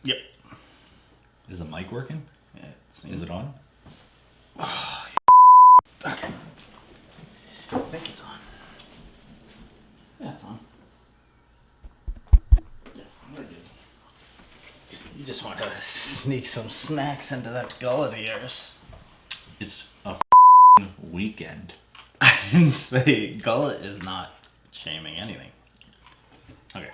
Yep. Is the mic working? Yeah, Is it on? Oh, okay. I think it's on. Yeah, it's on. Yeah, we're good. You just want to sneak some snacks into that gullet of yours. It's a weekend. I didn't say gullet is not shaming anything. Okay.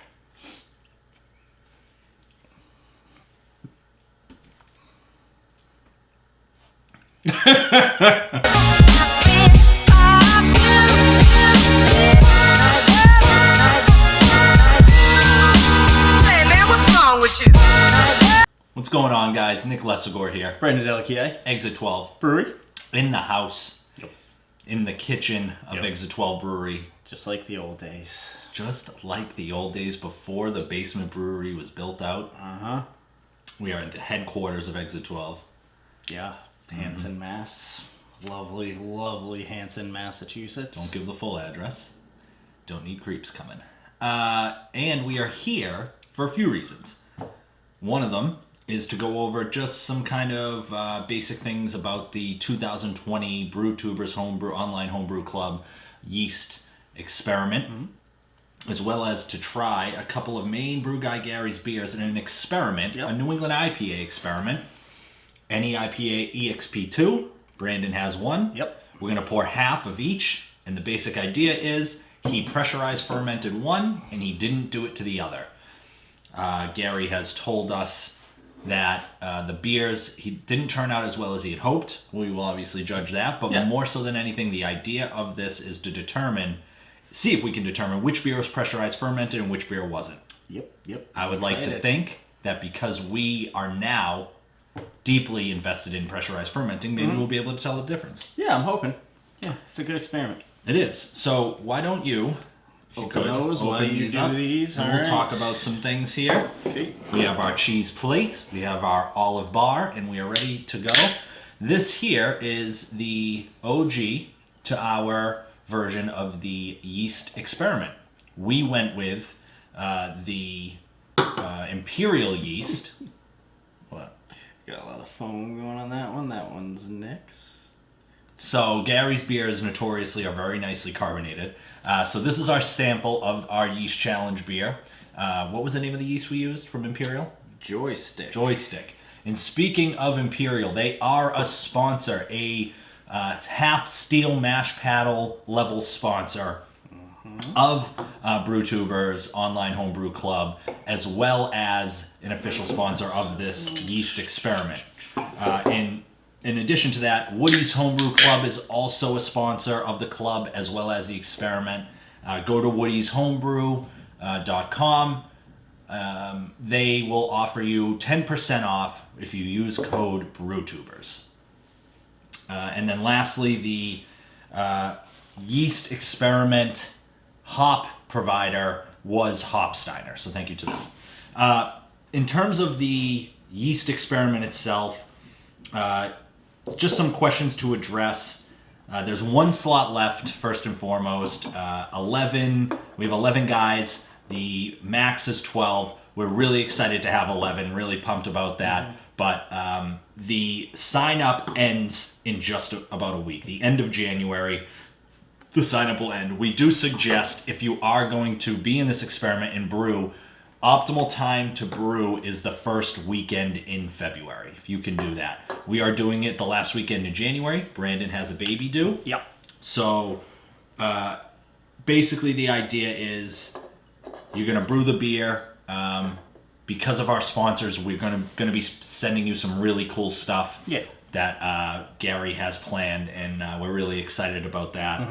What's going on, guys? Nick Lessigore here. Brandon Delakier. Exit 12. Brewery. In the house. Yep. In the kitchen of Exit 12 Brewery. Just like the old days. Just like the old days before the basement brewery was built out. Uh-huh. We are at the headquarters of Exit 12. Yeah. Hanson, Mass. Lovely, lovely Hanson, Massachusetts. Don't give the full address. Don't need creeps coming. And we are here for a few reasons. One of them is to go over just some kind of basic things about the 2020 BrewTubers Online Homebrew Club Yeast Experiment, as well as to try a couple of Maine BrewGuy Gary's beers in an experiment, a New England IPA experiment. NEIPA EXP2. Brandon has one. Yep. We're going to pour half of each, and the basic idea is he pressurized fermented one, and he didn't do it to the other. Gary has told us that the beers, he didn't turn out as well as he had hoped. We will obviously judge that, but more so than anything, the idea of this is to see if we can determine which beer was pressurized fermented and which beer wasn't. Yep. I would like to think that because we are now deeply invested in pressurized fermenting, maybe we'll be able to tell the difference. Yeah, I'm hoping. Yeah, it's a good experiment. It is. So why don't you open those while you do these. And we'll talk about some things here. Okay. We have our cheese plate, we have our olive bar, and we are ready to go. This here is the OG to our version of the yeast experiment. We went with the imperial yeast. What? Got a lot of foam going on that one. That one's next. So Gary's beers notoriously are very nicely carbonated. So this is our sample of our yeast challenge beer. What was the name of the yeast we used from Imperial? Joystick. Joystick. And speaking of Imperial, they are a sponsor, a half steel mash paddle level sponsor of BrewTubers Online Homebrew Club, as well as an official sponsor of this yeast experiment. In addition to that, Woody's Homebrew Club is also a sponsor of the club as well as the experiment. Go to woodysHomebrew.com. They will offer you 10% off if you use code BrewTubers. And then lastly, the yeast experiment hop provider was Hopsteiner, so thank you to them. In terms of the yeast experiment itself, just some questions to address. There's one slot left, first and foremost. 11. We have 11 guys. The max is 12. We're really excited to have 11. Really pumped about that. But the sign-up ends in just about a week. The end of January, the sign-up will end. We do suggest, if you are going to be in this experiment and brew, optimal time to brew is the first weekend in February, if you can do that. We are doing it the last weekend in January. Brandon has a baby due. Yep. So basically the idea is you're going to brew the beer. Because of our sponsors, we're going to be sending you some really cool stuff that Gary has planned, and we're really excited about that.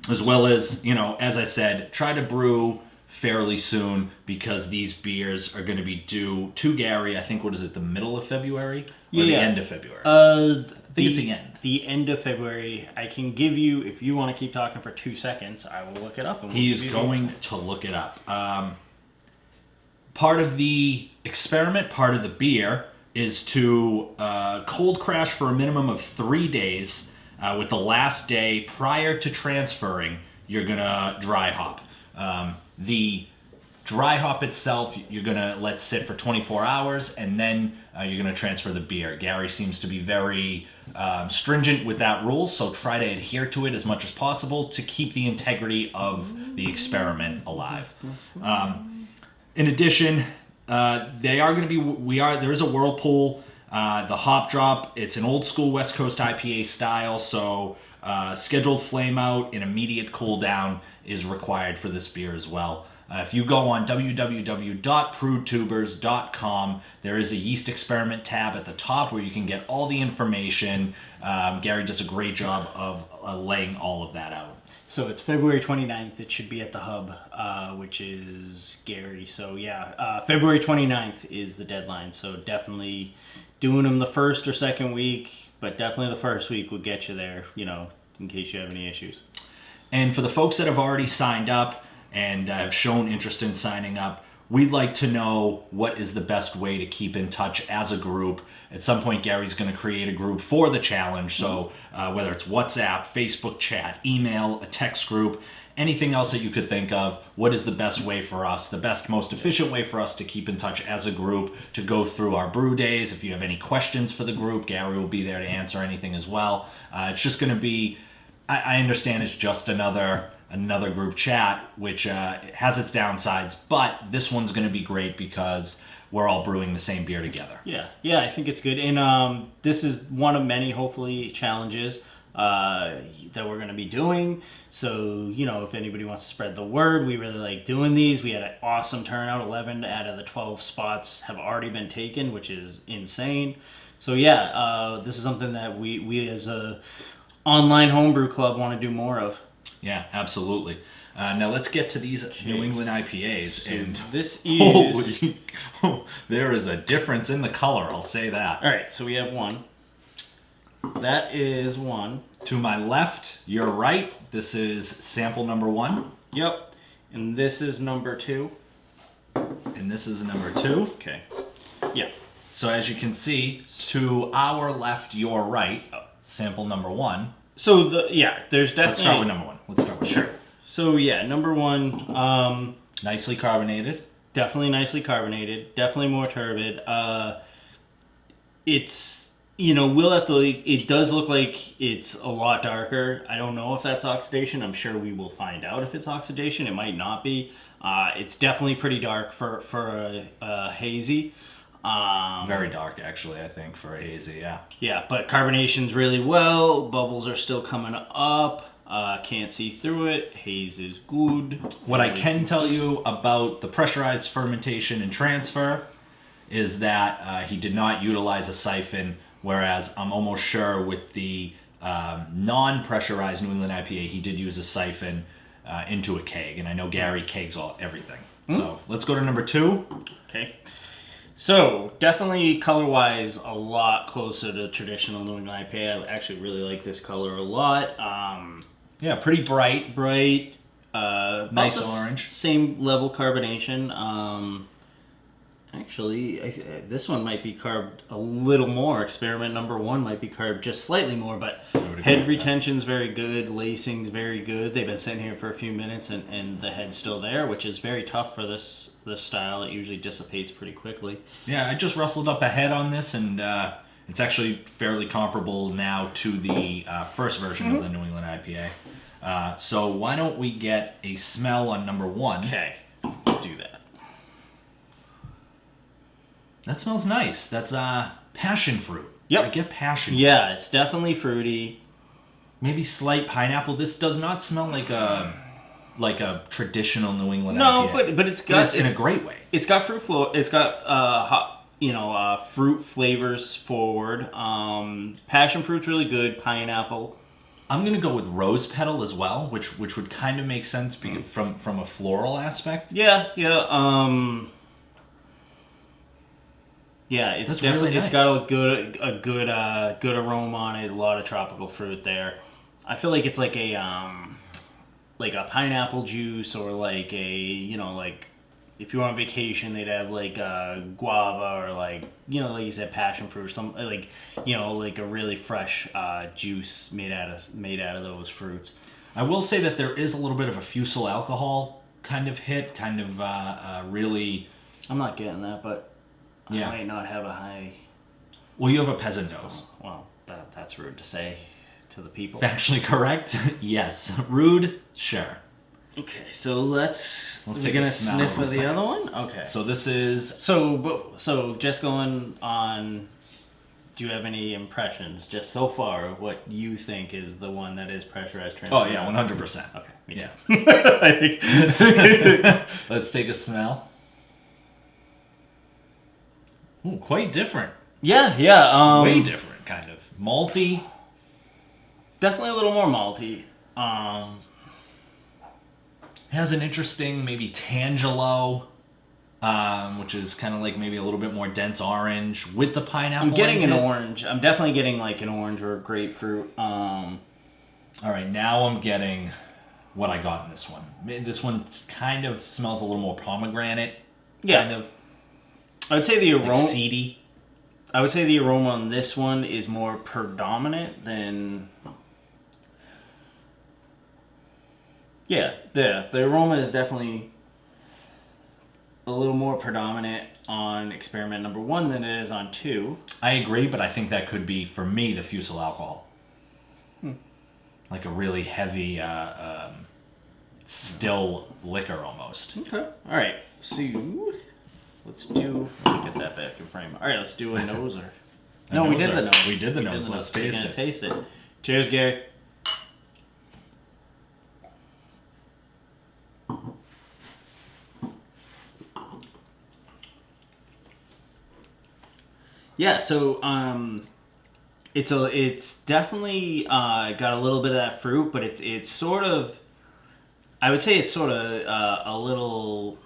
As well as, as I said, try to brew fairly soon because these beers are going to be due to Gary, I think, the middle of February? Or the end of February? I think it's the end. The end of February. I can give you, if you want to keep talking for 2 seconds, I will look it up. And He's going to look it up. Part of the experiment, part of the beer, is to cold crash for a minimum of 3 days, with the last day prior to transferring, you're going to dry hop. The Dry hop itself, you're going to let sit for 24 hours, and then you're going to transfer the beer. Gary seems to be very stringent with that rule, so try to adhere to it as much as possible to keep the integrity of the experiment alive. In addition, there is a whirlpool. The hop drop, it's an old school West Coast IPA style, so scheduled flame out and immediate cool down is required for this beer as well. If you go on www.brewtubers.com, there is a Yeast Experiment tab at the top where you can get all the information. Gary does a great job of laying all of that out. So it's February 29th. It should be at the hub, which is Gary. So yeah, February 29th is the deadline. So definitely doing them the first or second week, but definitely the first week will get you there, in case you have any issues. And for the folks that have already signed up and have shown interest in signing up, we'd like to know what is the best way to keep in touch as a group. At some point, Gary's going to create a group for the challenge. So whether it's WhatsApp, Facebook chat, email, a text group, anything else that you could think of, what is the best way for us, the best, most efficient way for us to keep in touch as a group, to go through our brew days. If you have any questions for the group, Gary will be there to answer anything as well. It's just going to be, I understand it's just another group chat, which has its downsides, but this one's going to be great because we're all brewing the same beer together. Yeah, I think it's good. And this is one of many, hopefully, challenges that we're going to be doing. So, if anybody wants to spread the word, we really like doing these. We had an awesome turnout. 11 out of the 12 spots have already been taken, which is insane. So, yeah, this is something that we as a online homebrew club want to do more of. Yeah, absolutely. Now let's get to these New England IPAs. So and this is... there is a difference in the color, I'll say that. All right, so we have one. That is one. To my left, your right, this is sample number 1. Yep. And this is number 2. And this is number 2. Okay. Yeah. So as you can see, to our left, your right, sample number 1. So there's definitely... Let's start with number 1. Sure. So yeah, number 1. Nicely carbonated. Definitely nicely carbonated. Definitely more turbid. It's... we'll have to... It does look like it's a lot darker. I don't know if that's oxidation. I'm sure we will find out if it's oxidation. It might not be. It's definitely pretty dark for a hazy. Very dark, actually, I think, for a hazy, yeah. Yeah, but carbonation's really well. Bubbles are still coming up. Can't see through it. Haze is good. What I can tell you about the pressurized fermentation and transfer is that he did not utilize a siphon, whereas I'm almost sure with the non-pressurized New England IPA, he did use a siphon into a keg. And I know Gary kegs everything. So let's go to number 2. Okay. So, definitely color-wise, a lot closer to traditional New England IPA. I actually really like this color a lot. Yeah, pretty bright. Nice orange. Same level carbonation. Actually, this one might be carved a little more. Experiment number 1 might be carved just slightly more, but head retention's very good. Lacing's very good. They've been sitting here for a few minutes, and the head's still there, which is very tough for this style. It usually dissipates pretty quickly. Yeah, I just rustled up a head on this, and it's actually fairly comparable now to the first version of the New England IPA. So why don't we get a smell on number 1? Okay, let's do that. That smells nice. That's passion fruit. Yep. I get passion fruit. Yeah, it's definitely fruity. Maybe slight pineapple. This does not smell like a traditional New England No, IPA. but it's got... It's in a great way. It's got fruit flow. It's got fruit flavors forward. Passion fruit's really good. Pineapple. I'm gonna go with rose petal as well, which would kind of make sense from a floral aspect. Yeah. Yeah, it's That's definitely really nice. It's got a good aroma on it. A lot of tropical fruit there. I feel like it's like a pineapple juice, or like like if you were on vacation, they'd have like guava, or like you said, passion fruit, or something like like a really fresh juice made out of those fruits. I will say that there is a little bit of a fusel alcohol kind of hit, kind of really. I'm not getting that, but Yeah. I might not have a high. Well, you have a peasant nose. Well, that's rude to say to the people. Factually correct? Yes. Rude? Sure. Okay, so let's take we're a gonna smell sniff in a of the second. other one. Okay. So this is. So just going on. Do you have any impressions just so far of what you think is the one that is pressurized Oh, transfer? yeah, 100%. Okay. Me Yeah. too. Let's take a smell. Ooh, quite different. Yeah. Way different, kind of. Malty. Definitely a little more malty. Has an interesting, maybe Tangelo, which is kind of like maybe a little bit more dense orange with the pineapple. I'm getting in an it. orange. I'm definitely getting like an orange or a grapefruit. All right, now I'm getting what I got in this one. This one kind of smells a little more pomegranate. Yeah. Kind of I would say the like aroma. seedy. I would say the aroma on this one is more predominant than. Yeah, the aroma is definitely a little more predominant on experiment number 1 than it is on 2. I agree, but I think that could be, for me, the fusel alcohol. Like a really heavy, still liquor almost. Okay. All right. So let's do. Let me get that back in frame. All right. Let's do a noser. No, we did the nose. We did the nose. Let's We're taste gonna it. Taste it. Cheers, Gary. Yeah, so it's definitely got a little bit of that fruit, but it's sort of, I would say it's sort of a little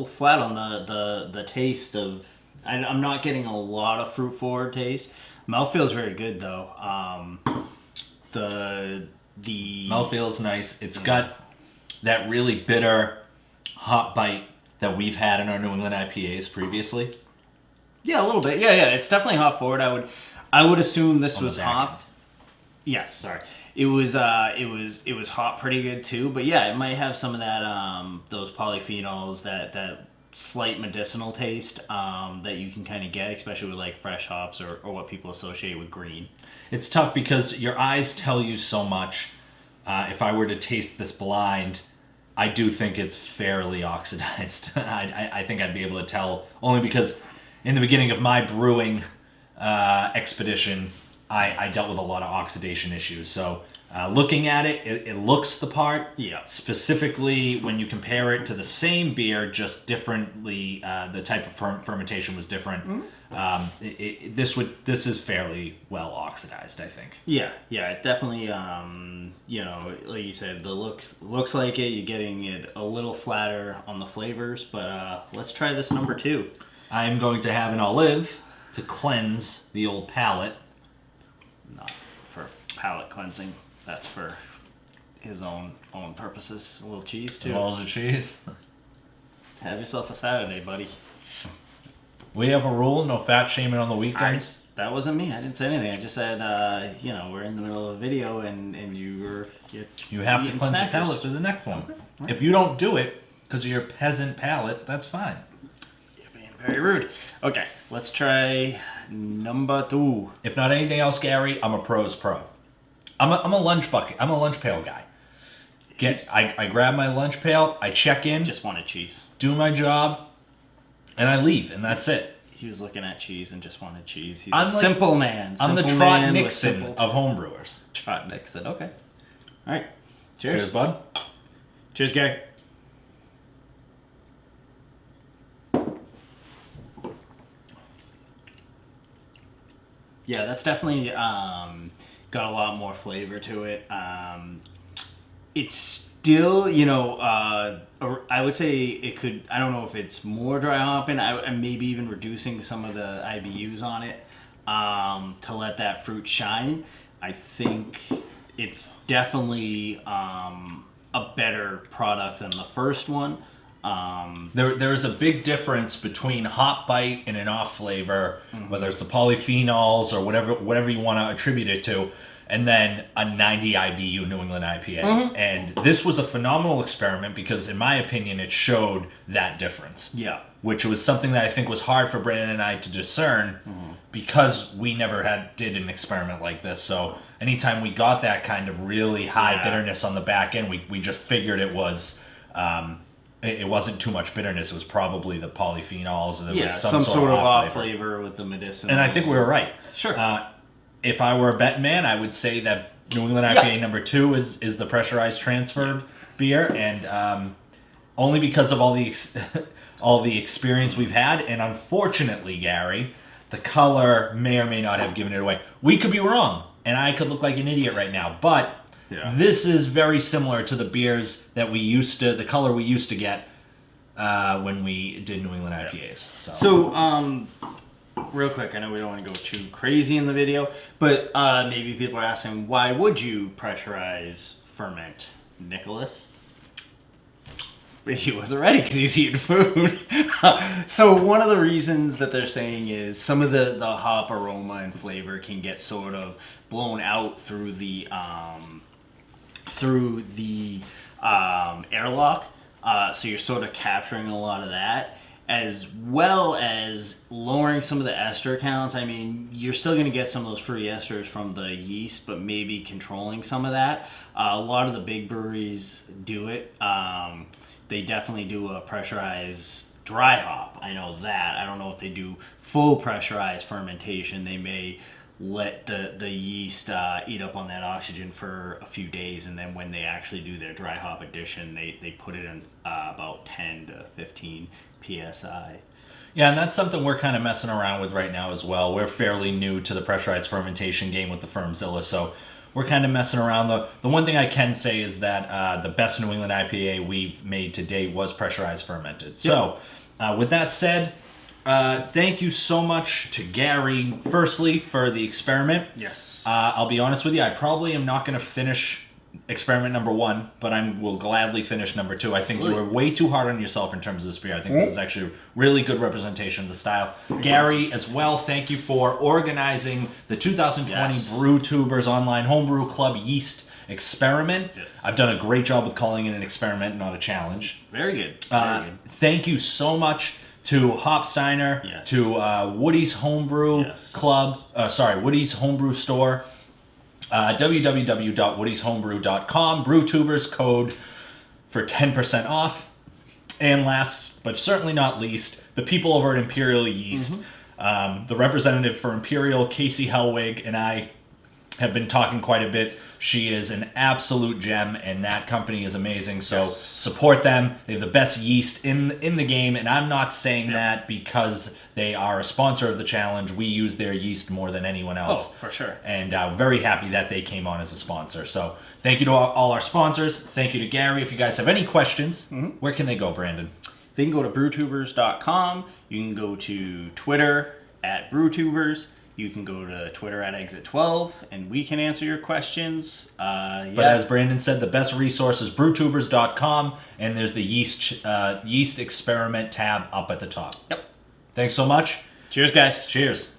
flat on the taste of. I'm not getting a lot of fruit forward taste. Mouth feels very good though. The Mouthfeel is nice. It's got that really bitter hot bite that we've had in our New England IPAs previously. Yeah, a little bit. Yeah, it's definitely hop forward. I would assume this On the was back hopped. Yes, sorry. It was hot pretty good too, but yeah, it might have some of that those polyphenols, that slight medicinal taste that you can kind of get, especially with like fresh hops or what people associate with green. It's tough because your eyes tell you so much. If I were to taste this blind, I do think it's fairly oxidized. I think I'd be able to tell only because in the beginning of my brewing expedition, I dealt with a lot of oxidation issues. So looking at it, it looks the part. Yeah. Specifically, when you compare it to the same beer, just differently, the type of fermentation was different. Mm-hmm. This is fairly well oxidized, I think. Yeah, it definitely, like you said, the looks like it. You're getting it a little flatter on the flavors, but let's try this number 2. I'm going to have an olive to cleanse the old palate. Not for palate cleansing. That's for his own purposes. A little cheese too. Balls of cheese. Have yourself a Saturday, buddy. We have a rule: no fat shaming on the weekends. That wasn't me. I didn't say anything. I just said, we're in the middle of a video, and you're You have to eating cleanse the snackers. palate for the next one. Okay. Right. If you don't do it because of your peasant palate, that's fine. You're being very rude. Okay, let's try number 2. If not anything else, Gary, I'm a pro's pro. I'm a lunch bucket. I'm a lunch pail guy. I grab my lunch pail, I check in, Just wanted cheese. do my job, and I leave, and that's it. He was looking at cheese and just wanted cheese. He's I'm a like- simple man. I'm the Simple Trot man with Nixon simple- of homebrewers. Trot Nixon. Okay. All right. Cheers. Cheers, bud. Cheers, Gary. Yeah, that's definitely got a lot more flavor to it. It's still, I would say it could. I don't know if it's more dry hopping. I'm maybe even reducing some of the IBUs on it to let that fruit shine. I think it's definitely a better product than the first one. There's a big difference between hop bite and an off flavor, whether it's the polyphenols or whatever you want to attribute it to, and then a 90 IBU New England IPA. Mm-hmm. And this was a phenomenal experiment because, in my opinion, it showed that difference. Yeah. Which was something that I think was hard for Brandon and I to discern because we never did an experiment like this. So anytime we got that kind of really high bitterness on the back end, we just figured it was... it wasn't too much bitterness. It was probably the polyphenols. There was some sort of off flavor with the medicinal. And I think we were right. Sure. If I were a bet man, I would say that New England IPA number 2 is the pressurized transferred beer, and only because of all the experience we've had. And unfortunately, Gary, the color may or may not have given it away. We could be wrong, and I could look like an idiot right now, but this is very similar to the beers that the color we used to get when we did New England IPAs. So, real quick, I know we don't want to go too crazy in the video, but maybe people are asking, why would you pressurize ferment, Nicholas? But he wasn't ready because he was eating food. So one of the reasons that they're saying is some of the hop aroma and flavor can get sort of blown out through the airlock. So you're sort of capturing a lot of that, as well as lowering some of the ester counts. I mean, you're still going to get some of those free esters from the yeast, but maybe controlling some of that. A lot of the big breweries do it. They definitely do a pressurized dry hop. I know that. I don't know if they do full pressurized fermentation. They may let the yeast eat up on that oxygen for a few days, and then when they actually do their dry hop addition, they put it in about 10 to 15 psi. Yeah, and that's something we're kind of messing around with right now as well. We're fairly new to the pressurized fermentation game with the Firmzilla, so we're kind of messing around. The one thing I can say is that the best New England IPA we've made to date was pressurized fermented. So with that said, thank you so much to Gary, firstly, for the experiment. Yes. I'll be honest with you, I probably am not going to finish experiment number 1, but I will gladly finish number 2. I think you were way too hard on yourself in terms of this beer. I think this is actually a really good representation of the style. Gary, as well, thank you for organizing the 2020 BrewTubers Online Homebrew Club Yeast Experiment. Yes. I've done a great job with calling it an experiment, not a challenge. Very good. Very good. Thank you so much to Hopsteiner, to Woody's Homebrew Club, Woody's Homebrew Store, www.woodyshomebrew.com, BrewTubers code for 10% off. And last, but certainly not least, the people over at Imperial Yeast. The representative for Imperial, Casey Hellwig, and I have been talking quite a bit. She is an absolute gem, and that company is amazing. So support them. They have the best yeast in the game, and I'm not saying that because they are a sponsor of the challenge. We use their yeast more than anyone else. Oh, for sure. And very happy that they came on as a sponsor. So thank you to all our sponsors. Thank you to Gary. If you guys have any questions, where can they go, Brandon? They can go to brewtubers.com. You can go to Twitter at brewtubers. You can go to Twitter at Exit12, and we can answer your questions. But as Brandon said, the best resource is brewtubers.com, and there's the Yeast Experiment tab up at the top. Yep. Thanks so much. Cheers, guys. Cheers.